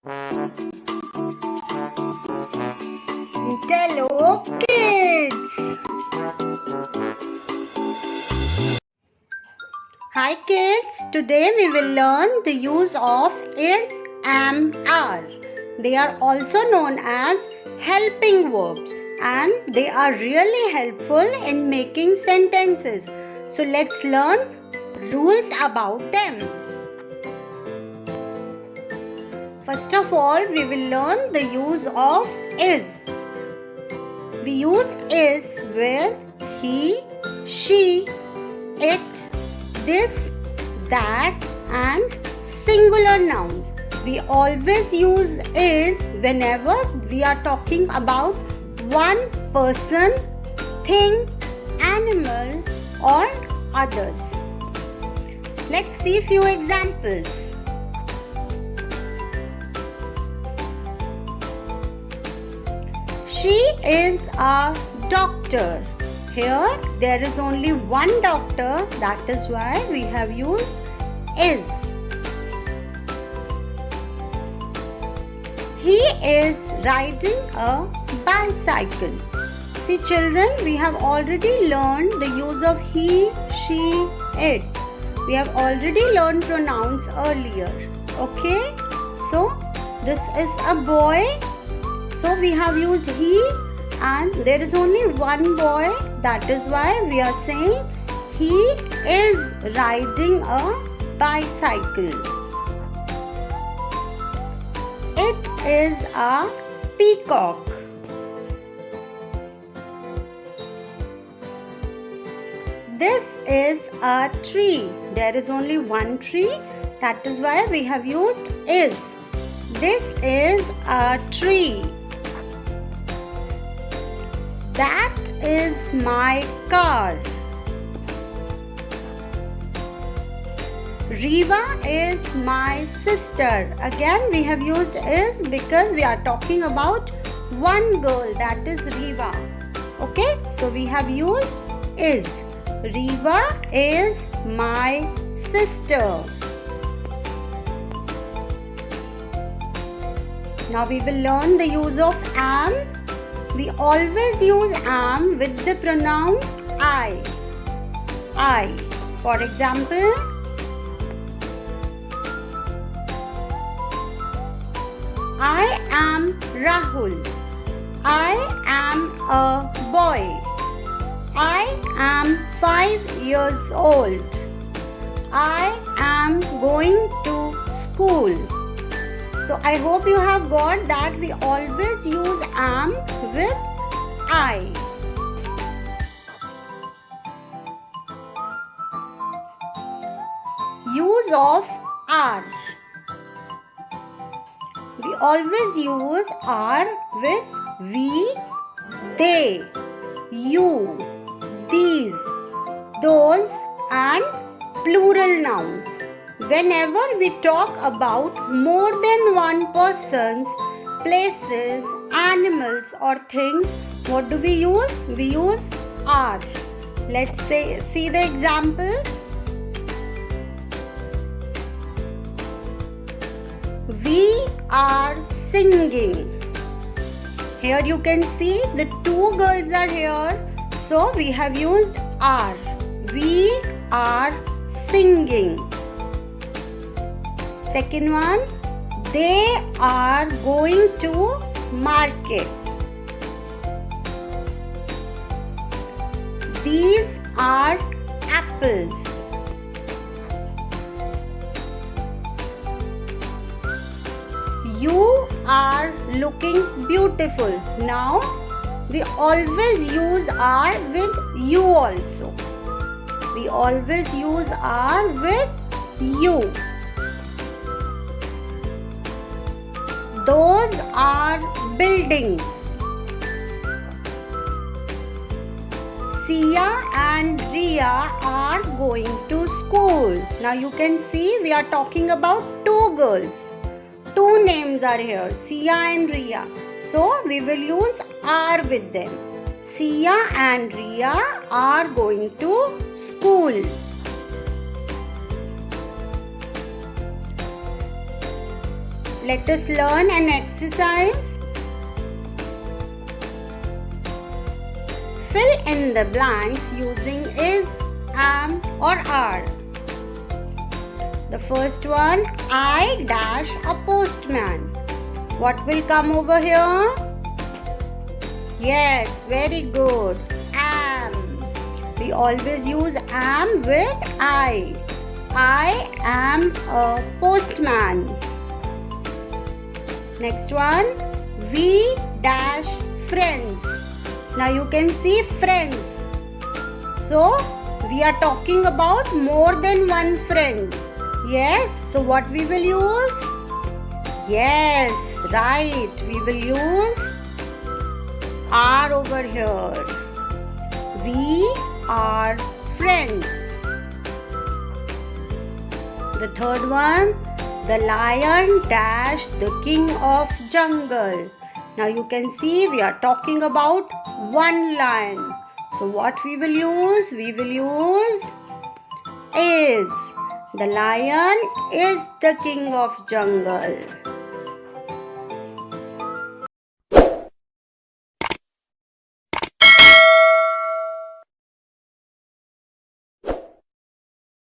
Intello Kids! Hi kids! Today we will learn the use of is, am, are. They are also known as helping verbs and they are really helpful in making sentences. So let's learn rules about them. First of all, we will learn the use of is. We use is with he, she, it, this, that and singular nouns. We always use is whenever we are talking about one person, thing, animal or others. Let's see few examples. She is a doctor. Here there is only one doctor, that is why we have used is. He is riding a bicycle. See children, we have already learned the use of he, she, it. We have already learned pronouns earlier. Okay? So this is a boy. So we have used he and there is only one boy, that is why we are saying he is riding a bicycle. It is a peacock. This is a tree. There is only one tree, that is why we have used is. This is a tree. That is my car. Riva is my sister. Again we have used is because we are talking about one girl, that is Riva. Okay, so we have used is. Riva is my sister. Now we will learn the use of am. We always use am with the pronoun I. I. For example, I am Rahul. I am a boy. I am 5 years old. I am going to school. So I hope you have got that we always use am with I. Use of are. We always use are with we, they, you, these, those and plural nouns. Whenever we talk about more than one persons, places, animals or things, what do we use? We use are. Let's see the examples. We are singing. Here you can see the two girls are here. So we have used are. We are singing. Second one, they are going to market. These are apples. You are looking beautiful. Now we always use are with you also. We always use are with you. Those are buildings. Sia and Ria are going to school. Now you can see we are talking about two girls. Two names are here, Sia and Ria. So we will use are with them. Sia and Ria are going to school. Let us learn an exercise. Fill in the blanks using is, am or are. The first one, I dash a postman. What will come over here? Yes, very good. Am. We always use am with I. I am a postman. Next one, we dash friends. Now you can see friends. So we are talking about more than one friend. Yes, so what we will use? Yes, right. We will use are over here. We are friends. The third one, the lion dash the king of jungle. Now you can see we are talking about one lion. So what we will use? We will use is. The lion is the king of jungle.